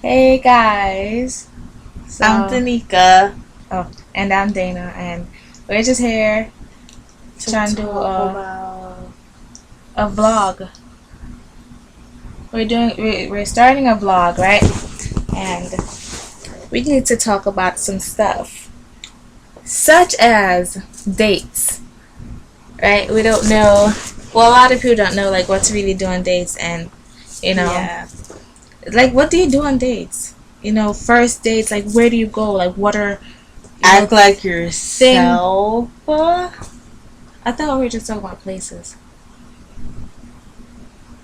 Hey guys. I'm So, Danica and I'm Dana, and we're just here to trying to do talk about a vlog. We're starting a vlog, right? And we need to talk about some stuff, such as dates, right? We don't know. Well, a lot of people don't know like what to really do on dates, and you know, yeah. like what do you do on dates? First dates. Like where do you go? Like what are Act like thing? yourself. I thought we were just talking about places.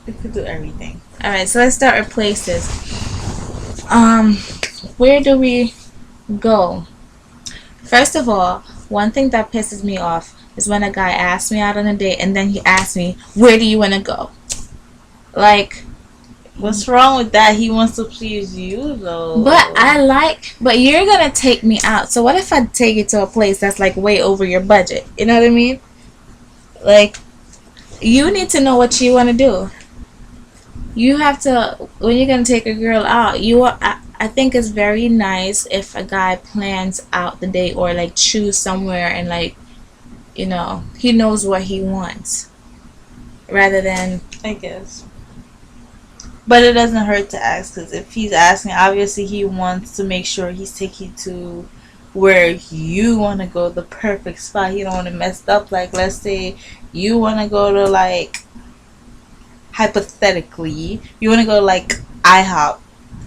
You could do everything. All right, so let's start with places. Um, where do we go? First of all, one thing that pisses me off is when a guy asks me out on a date and then he asks me, "Where do you want to go?" Like, What's wrong with that? He wants to please you, though. but you're gonna take me out. So what if I take you to a place that's like way over your budget? You know what I mean? Like, you need to know what you want to do. You have to, when you're gonna take a girl out, I think it's very nice if a guy plans out the date or like choose somewhere and like he knows what he wants rather than I guess. But it doesn't hurt to ask, because if he's asking, obviously he wants to make sure he's taking you to where you want to go, the perfect spot. He don't want to mess up. Like, let's say you want to go to, like, hypothetically, you want to go to, like, IHOP.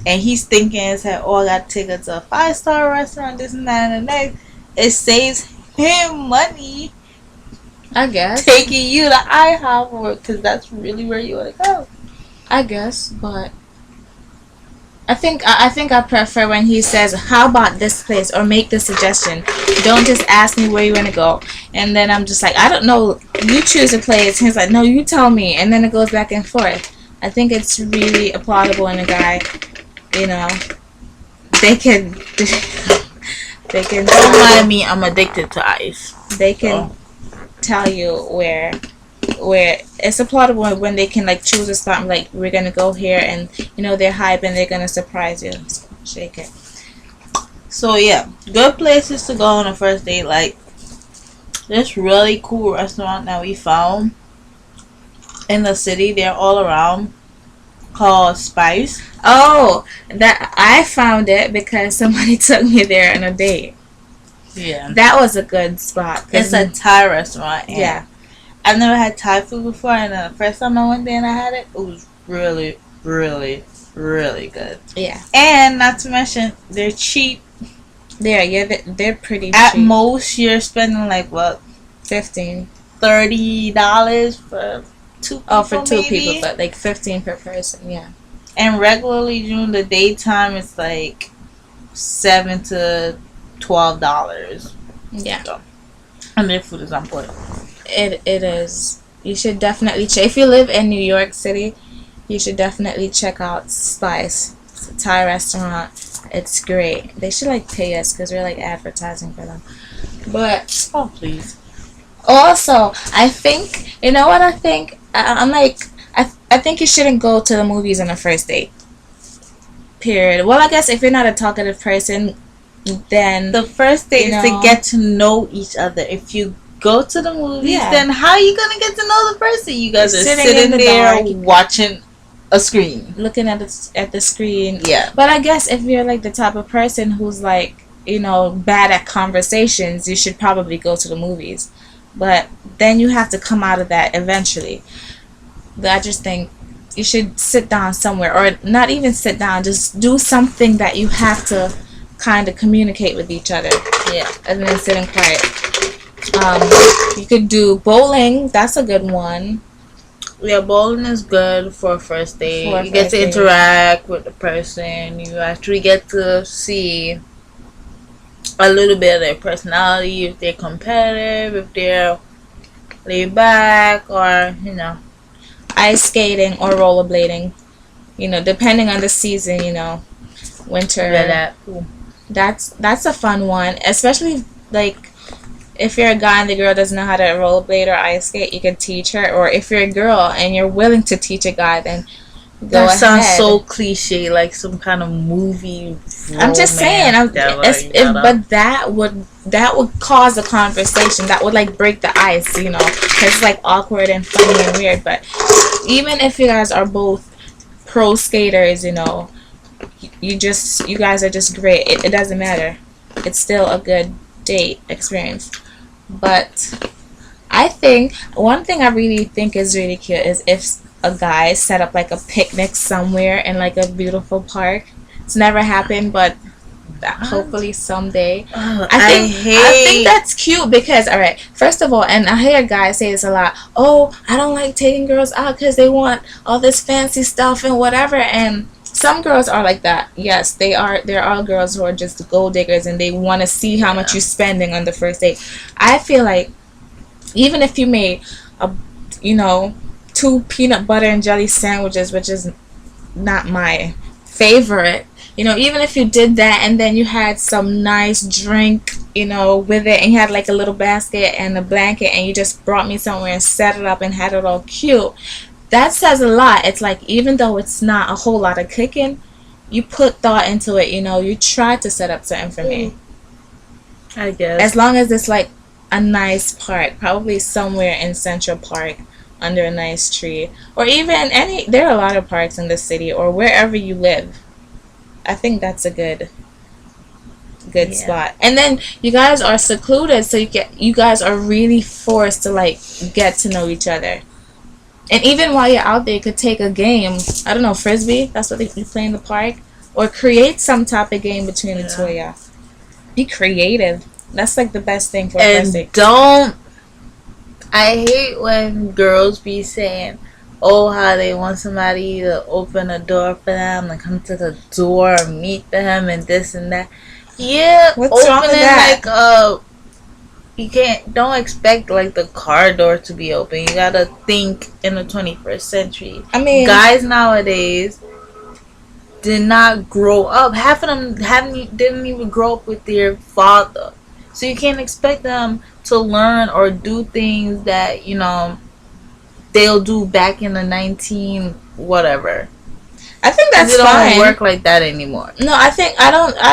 And he's thinking in his head, oh, I got to take her to a 5-star restaurant, this and that and the next. It saves him money I guess taking you to IHOP, because that's really where you want to go. I guess but I think I prefer when he says, "How about this place?" or make the suggestion. Don't just ask me where you want to go, and then I'm just like, "I don't know. You choose a place." And he's like, "No, you tell me," and then it goes back and forth. I think it's really applaudable in a guy. You know, they can they can Don't mind me, I'm addicted to ice. they can tell you where it's applaudable when they can like choose a spot and like we're gonna go here, and they're hype and they're gonna surprise you. Shake it. So yeah, good places to go on a first date. Like this really cool restaurant that we found in the city. They're all around, called Spice. Oh, that I found it because somebody took me there on a date. Yeah, That was a good spot. it's a Thai restaurant. And yeah, I've never had Thai food before, and the first time I went there and I had it, it was really, really, really good. yeah. And not to mention, they're cheap. They're pretty At cheap. most, you're spending like what, 15. $30 for two people, Oh, for two maybe? people, but like 15 per person. Yeah. And regularly during the daytime, it's like $7 to $12. Yeah. So, and their food is on point. It is. You should definitely check. If you live in New York City, you should definitely check out Spice. It's a Thai restaurant. It's great. They should like pay us because we're like advertising for them. But Oh please. also, I think what I think. I'm like I think you shouldn't go to the movies on a first date. Period. Well, I guess if you're not a talkative person, then The first date You is to know. get to know each other. If you go to the movies, Yeah. then how are you gonna get to know the person? You guys are Sitting sitting in the there dark. watching a screen. looking at the screen. Yeah. But I guess if you're like the type of person who's like, bad at conversations, you should probably go to the movies. But then you have to come out of that eventually. But I just think you should sit down somewhere, or not even sit down, just do something that you have to kind of communicate with each other, Yeah. and then sitting quiet. You could do bowling. That's a good one. Yeah, bowling is good for a first date. For a You get first to date. interact with the person. You actually get to see a little bit of their personality, if they're competitive, if they're laid back, or Ice skating or rollerblading. Depending on the season. Winter. yeah, that. Ooh. That's a fun one, especially like if you're a guy and the girl doesn't know how to rollerblade or ice skate, you can teach her. Or if you're a girl and you're willing to teach a guy, then go That sounds ahead. so cliche, like some kind of movie. I'm just saying, But that would cause a conversation. That would like break the ice, you know, 'cause it's like awkward and funny and weird. But even if you guys are both pro skaters, you know, you guys are just great. It doesn't matter. It's still a good date experience. But I think one thing I really think is really cute is if a guy set up like a picnic somewhere in like a beautiful park. It's never happened, but hopefully someday. I think that's cute because, all right, first of all, and I hear guys say this a lot. Oh, I don't like taking girls out because they want all this fancy stuff and whatever. And some girls are like that. Yes, they are. There are girls who are just gold diggers and they want to see how much you're spending on the first date. I feel like even if you made a, you know, 2 peanut butter and jelly sandwiches, which is not my favorite, you know, even if you did that and then you had some nice drink, you know, with it, and you had like a little basket and a blanket and you just brought me somewhere and set it up and had it all cute, that says a lot. It's like, even though it's not a whole lot of cooking, you put thought into it, you know, you tried to set up something for me. I guess. As long as it's like a nice park, probably somewhere in Central Park under a nice tree, or even there are a lot of parks in the city or wherever you live. I think that's a good spot. And then you guys are secluded, so you guys are really forced to like get to know each other. And even while you're out there, you could take a game. I don't know, frisbee. That's what you play in the park, or create some type of game between the two of y'all. Be creative. That's like the best thing for a first date. I hate when girls be saying, oh, how they want somebody to open a door for them, and come to the door and meet them and this and that. Yeah, what's wrong with that? Like, don't expect like the car door to be open. You gotta think in the 21st century. I mean, guys nowadays did not grow up. Half of them didn't even grow up with their father. So you can't expect them to learn or do things that, you know, they'll do back in the 19 whatever. I think that's fine. It don't work like that anymore. No, I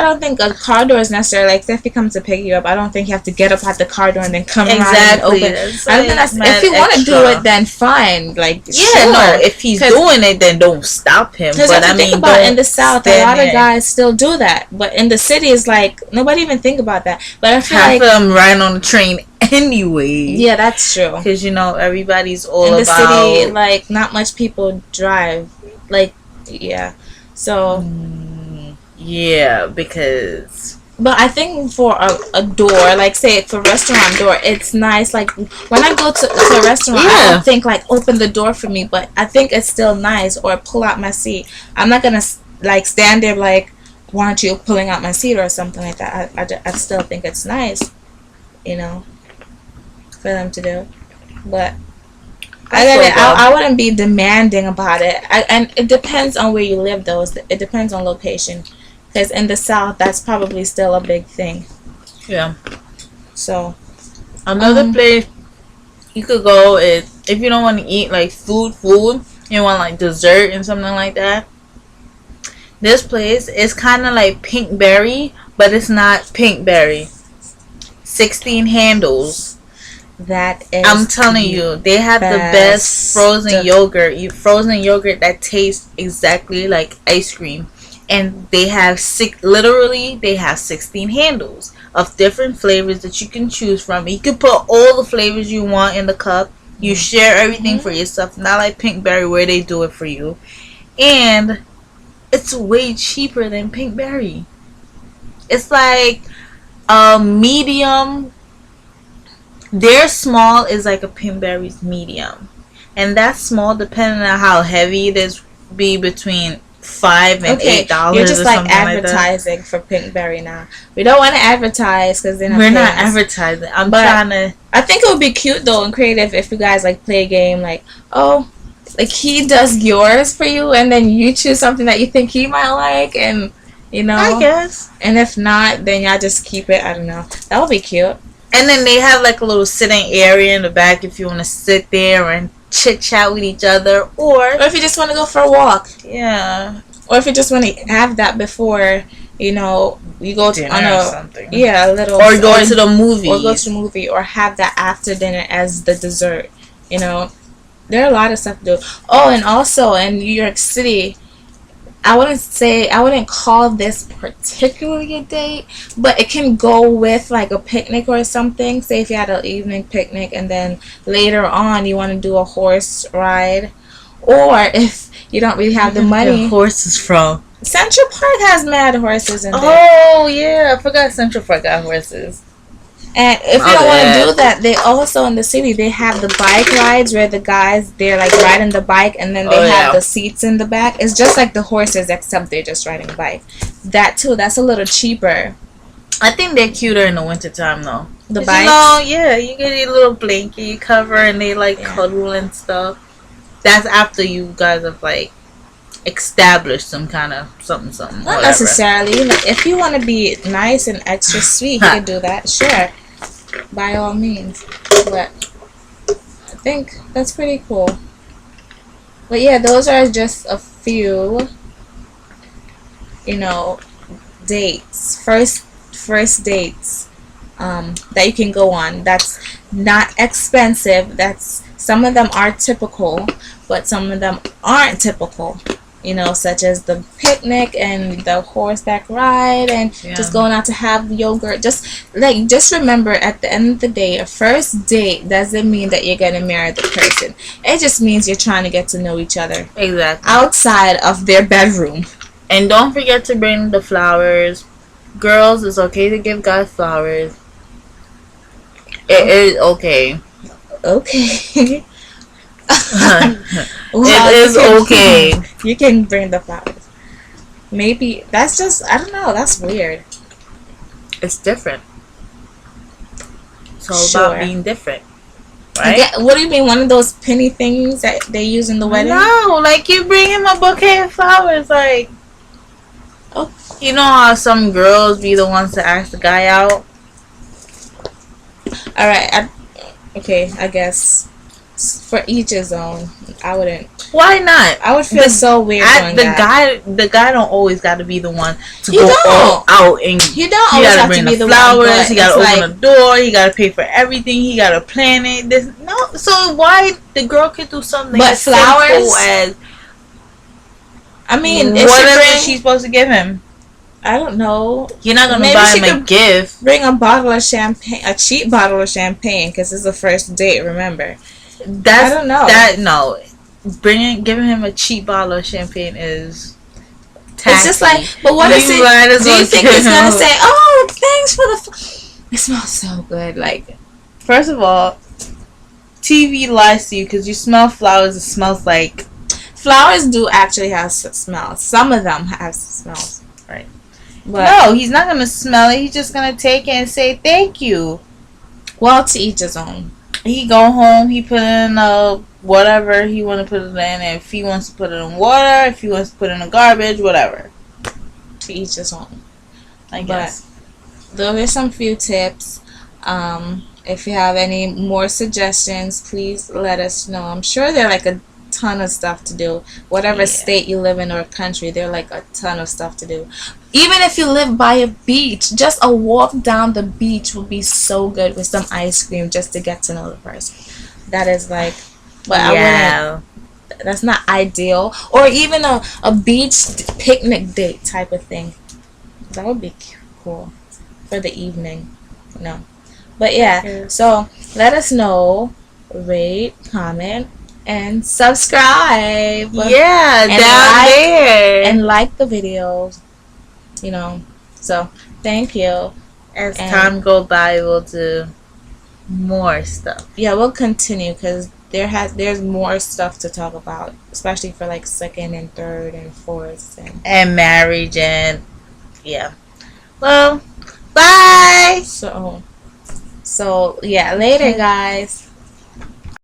don't think a car door is necessary. Like, if he comes to pick you up, I don't think you have to get up at the car door and then come around and open. I don't think that's, if you want to do it, then fine. Like, sure. No, if he's doing it, then don't stop him. But I mean, in the South, a lot of guys still do that. But in the city, it's like nobody even think about that. But I feel half of them ride on the train anyway. Yeah, that's true. Because, you know, everybody's all in the city, like, not much people drive. Like, yeah. So yeah, because, but I think for a door, like, say for a restaurant door, it's nice. Like, when I go to a restaurant, I don't think like open the door for me, but I think it's still nice, or pull out my seat. I'm not gonna like stand there like, why aren't you pulling out my seat or something like that. I still think it's nice, you know, for them to do. But I wouldn't be demanding about it. And it depends on where you live, though. It depends on location. Because in the South, that's probably still a big thing. Yeah. So, another place you could go is, if you don't want to eat like food, you want like dessert and something like that. This place is kind of like Pinkberry, but it's not Pinkberry. 16 Handles. That is, I'm telling you, they have the best frozen yogurt. Frozen yogurt that tastes exactly like ice cream. And they have 16 handles of different flavors that you can choose from. You can put all the flavors you want in the cup. You share everything for yourself. Not like Pinkberry where they do it for you. And it's way cheaper than Pinkberry. It's like a medium. Their small is like a Pinkberry's medium, and that small, depending on how heavy it is, be between $5 and $8. You're just like advertising for Pinkberry now. We don't want to advertise because we're not advertising. I'm trying to. I think it would be cute though and creative if you guys like play a game like, oh, like he does yours for you, and then you choose something that you think he might like, and you know. I guess. And if not, then y'all just keep it. I don't know. That would be cute. And then they have like a little sitting area in the back if you want to sit there and chit chat with each other, or if you just want to go for a walk, yeah, or if you just want to have that before, you know, you go to, dinner on or a something, a little, or go to the movie, or go to the movie, or have that after dinner as the dessert. You know, there are a lot of stuff to do. Oh, and also in New York City, I wouldn't call this particularly a date, but it can go with like a picnic or something. Say if you had an evening picnic and then later on you want to do a horse ride, or if you don't really have the money. Horses from Central Park has mad horses in there. Oh yeah, I forgot Central Park got horses. And if you don't want to do that, they also in the city they have the bike rides where the guys they're like riding the bike and then they have the seats in the back. It's just like the horses except they're just riding a bike. That too, that's a little cheaper. I think they're cuter in the wintertime though. The bikes? You know, yeah, you get a little blanket cover and they like cuddle and stuff. That's after you guys have like established some kind of something. Not whatever. necessarily. Like, if you want to be nice and extra sweet, you can do that. Sure, by all means. But I think that's pretty cool. But yeah, those are just a few, you know, dates. First dates that you can go on. That's not expensive. That's some of them are typical, but some of them aren't typical. You know, such as the picnic and the horseback ride and just going out to have yogurt. Just remember, at the end of the day, a first date doesn't mean that you're going to marry the person. It just means you're trying to get to know each other. Exactly. Outside of their bedroom. And don't forget to bring the flowers. Girls, it's okay to give guys flowers. It is okay. Okay. It is okay. You can bring the flowers. Maybe that's just, I don't know, that's weird. It's different. It's all about being different. Right? What do you mean, one of those penny things that they use in the wedding? No, like you bring him a bouquet of flowers, like, oh, you know how some girls be the ones to ask the guy out? Alright, okay, I guess. For each his own. I wouldn't. Why not? I would feel so weird doing that. The guy don't always got to be the one to go all out and you don't always have to be the flowers. one. He got to open the door. He got to pay for everything. He got to plan it. So why the girl could do something? But as flowers. Simple as, I mean, what is she supposed to give him? I don't know. You're not gonna buy him a gift. Bring a bottle of champagne, a cheap bottle of champagne, because it's the first date. Remember. I don't know. Giving him a cheap bottle of champagne is tacky. It's just like, but what is it? Do you think it's gonna say, "Oh, thanks for the"? It smells so good. Like, first of all, TV lies to you because you smell flowers. It smells like flowers do actually have smells. Some of them have smells, right? But no, he's not gonna smell it. He's just gonna take it and say thank you. Well, to each his own. He go home, he put in whatever he want to put it in. If he wants to put it in water, if he wants to put it in the garbage, whatever. To each his own. I guess. Those are some few tips. If you have any more suggestions, please let us know. I'm sure there are like a ton of stuff to do. Whatever state you live in or country, there are like a ton of stuff to do. Even if you live by a beach, just a walk down the beach would be so good with some ice cream just to get to know the person. That is like, but I wouldn't. That's not ideal. Or even a beach picnic date type of thing. That would be cool for the evening, you know. But yeah, so let us know, rate, comment, and subscribe. Yeah, and down there. And like the videos. You know, so thank you. As time goes by, we'll do more stuff. Yeah, we'll continue because there's more stuff to talk about, especially for like second and third and fourth and marriage and yeah. Well, bye. So yeah, later guys.